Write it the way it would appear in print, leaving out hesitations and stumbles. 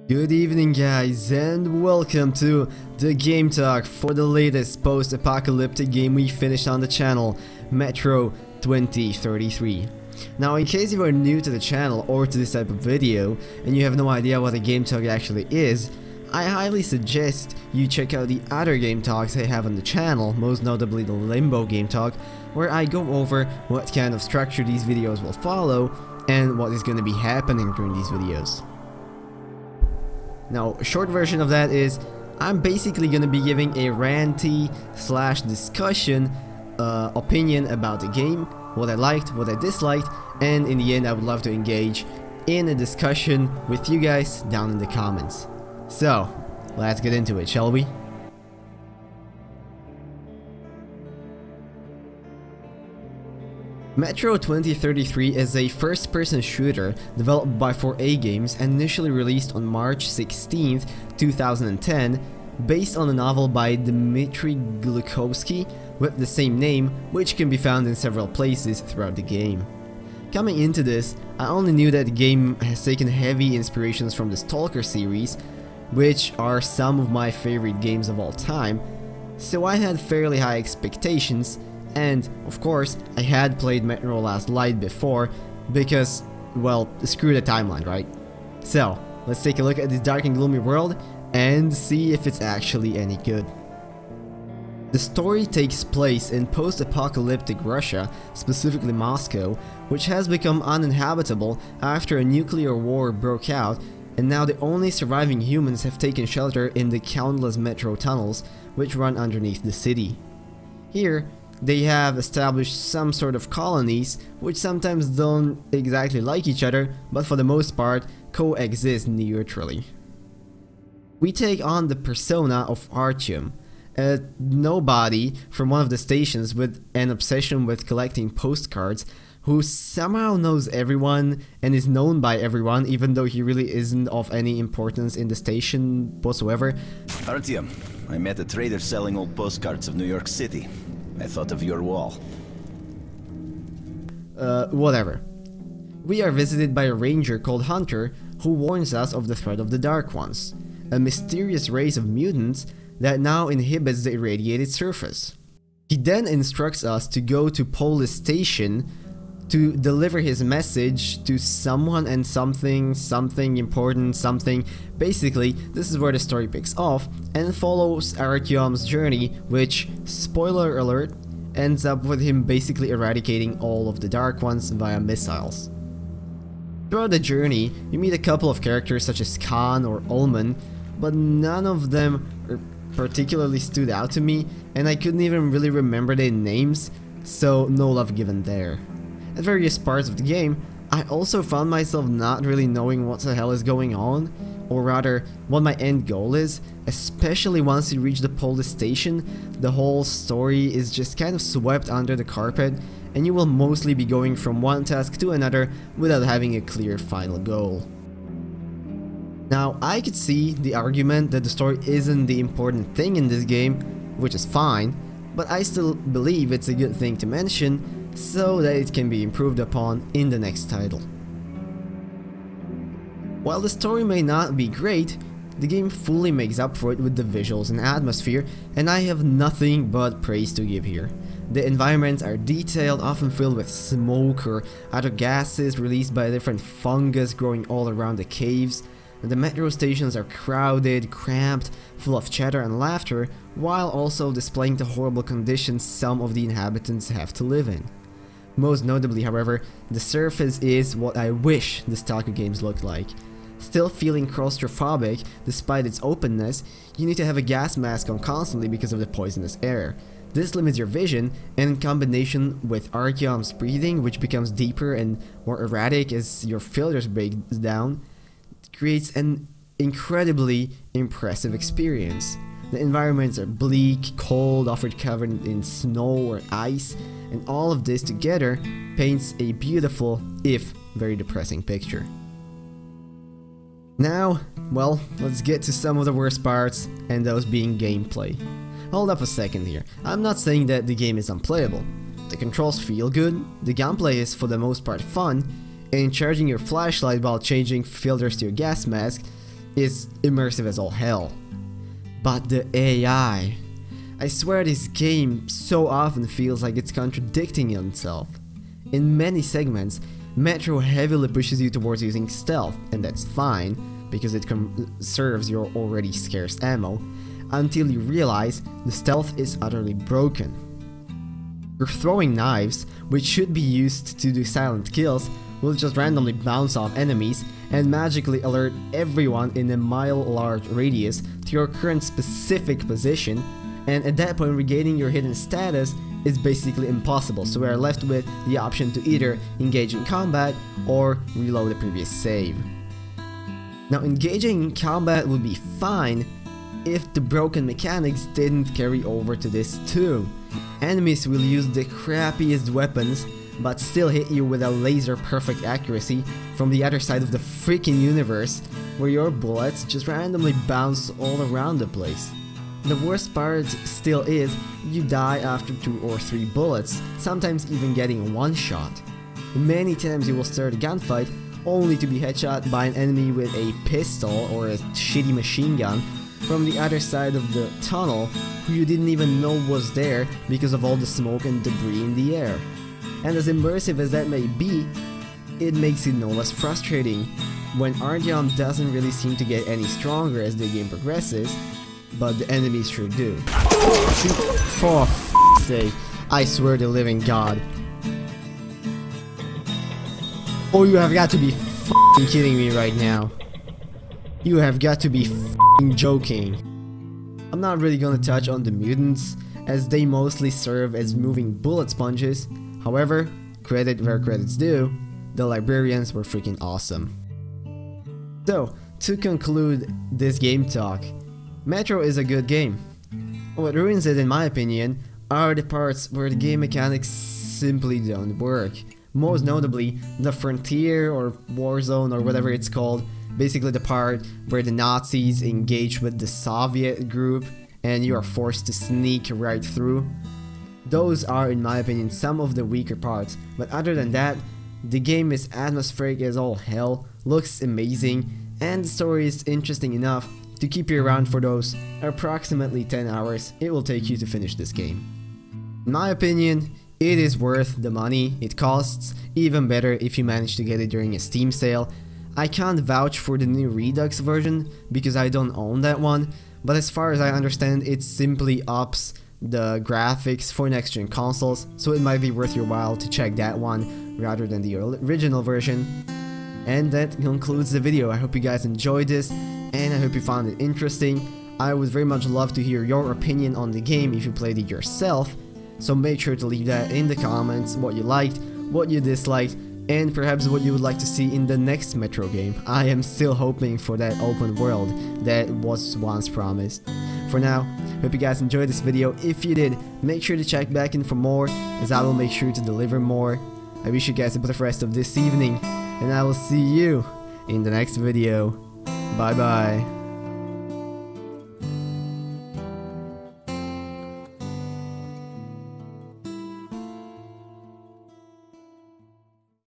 Good evening guys and welcome to the GameTalk for the latest post-apocalyptic game we finished on the channel, Metro 2033. Now in case you are new to the channel or to this type of video and you have no idea what a GameTalk actually is, I highly suggest you check out the other GameTalks I have on the channel, most notably the Limbo GameTalk, where I go over what kind of structure these videos will follow and what is going to be happening during these videos. Now, a short version of that is, I'm basically gonna be giving a ranty slash discussion opinion about the game, what I liked, what I disliked, and in the end I would love to engage in a discussion with you guys down in the comments. So, let's get into it, shall we? Metro 2033 is a first-person shooter developed by 4A Games and initially released on March 16, 2010, based on a novel by Dmitry Glukhovsky with the same name, which can be found in several places throughout the game. Coming into this, I only knew that the game has taken heavy inspirations from the Stalker series, which are some of my favorite games of all time, so I had fairly high expectations. And, of course, I had played Metro Last Light before, because, well, screw the timeline, right? So, let's take a look at this dark and gloomy world, and see if it's actually any good. The story takes place in post-apocalyptic Russia, specifically Moscow, which has become uninhabitable after a nuclear war broke out, and now the only surviving humans have taken shelter in the countless metro tunnels, which run underneath the city. Here, they have established some sort of colonies, which sometimes don't exactly like each other, but for the most part coexist neutrally. We take on the persona of Artyom, a nobody from one of the stations with an obsession with collecting postcards, who somehow knows everyone and is known by everyone even though he really isn't of any importance in the station whatsoever. Artyom, I met a trader selling old postcards of New York City. I thought of your wall. Whatever. We are visited by a ranger called Hunter who warns us of the threat of the Dark Ones, a mysterious race of mutants that now inhabits the irradiated surface. He then instructs us to go to Police Station to deliver his message to someone and something important, something. Basically, this is where the story picks off and follows Artyom's journey, which, spoiler alert, ends up with him basically eradicating all of the Dark Ones via missiles. Throughout the journey, you meet a couple of characters such as Khan or Ullman, but none of them particularly stood out to me, and I couldn't even really remember their names, so no love given there. At various parts of the game, I also found myself not really knowing what the hell is going on, or rather, what my end goal is, especially once you reach the police station. The whole story is just kind of swept under the carpet, and you will mostly be going from one task to another without having a clear final goal. Now, I could see the argument that the story isn't the important thing in this game, which is fine, but I still believe it's a good thing to mention, so that it can be improved upon in the next title. While the story may not be great, the game fully makes up for it with the visuals and atmosphere, and I have nothing but praise to give here. The environments are detailed, often filled with smoke or other gases released by different fungus growing all around the caves. The metro stations are crowded, cramped, full of chatter and laughter, while also displaying the horrible conditions some of the inhabitants have to live in. Most notably, however, the surface is what I wish the Stalker games looked like. Still feeling claustrophobic despite its openness, you need to have a gas mask on constantly because of the poisonous air. This limits your vision, and in combination with Artyom's breathing, which becomes deeper and more erratic as your filters break down, creates an incredibly impressive experience. The environments are bleak, cold, often covered in snow or ice, and all of this together paints a beautiful, if very depressing picture. Now, well, let's get to some of the worst parts, and those being gameplay. Hold up a second here, I'm not saying that the game is unplayable. The controls feel good, the gunplay is for the most part fun, and charging your flashlight while changing filters to your gas mask is immersive as all hell. But the AI, I swear this game so often feels like it's contradicting itself. In many segments, Metro heavily pushes you towards using stealth, and that's fine, because it conserves your already scarce ammo, until you realize the stealth is utterly broken. Your throwing knives, which should be used to do silent kills, will just randomly bounce off enemies and magically alert everyone in a mile-large radius to your current specific position, and at that point regaining your hidden status is basically impossible, so we are left with the option to either engage in combat or reload the previous save. Now, engaging in combat would be fine if the broken mechanics didn't carry over to this too. Enemies will use the crappiest weapons but still hit you with a laser perfect accuracy from the other side of the freaking universe, where your bullets just randomly bounce all around the place. The worst part still is you die after 2 or 3 bullets, sometimes even getting one shot. Many times you will start a gunfight only to be headshot by an enemy with a pistol or a shitty machine gun from the other side of the tunnel, who you didn't even know was there because of all the smoke and debris in the air. And as immersive as that may be, it makes it no less frustrating when Artyom doesn't really seem to get any stronger as the game progresses, but the enemies sure do. For f***'s sake, I swear to living God. Oh, you have got to be f***ing kidding me right now. You have got to be f***ing joking. I'm not really gonna touch on the mutants, as they mostly serve as moving bullet sponges. However, credit where credit's due, the librarians were freaking awesome. So, to conclude this game talk, Metro is a good game. What ruins it in my opinion are the parts where the game mechanics simply don't work. Most notably, the Frontier or Warzone or whatever it's called, basically the part where the Nazis engage with the Soviet group and you are forced to sneak right through. Those are, in my opinion, some of the weaker parts, but other than that, the game is atmospheric as all hell, looks amazing, and the story is interesting enough to keep you around for those approximately 10 hours it will take you to finish this game. In my opinion, it is worth the money it costs, even better if you manage to get it during a Steam sale. I can't vouch for the new Redux version because I don't own that one, but as far as I understand, it simply ups the graphics for next gen consoles, so it might be worth your while to check that one rather than the original version. And that concludes the video. I hope you guys enjoyed this, and I hope you found it interesting. I would very much love to hear your opinion on the game if you played it yourself, so make sure to leave that in the comments, what you liked, what you disliked, and perhaps what you would like to see in the next Metro game. I am still hoping for that open world that was once promised. For now, hope you guys enjoyed this video. If you did, make sure to check back in for more, as I will make sure to deliver more. I wish you guys a better rest of this evening, and I will see you in the next video. Bye bye.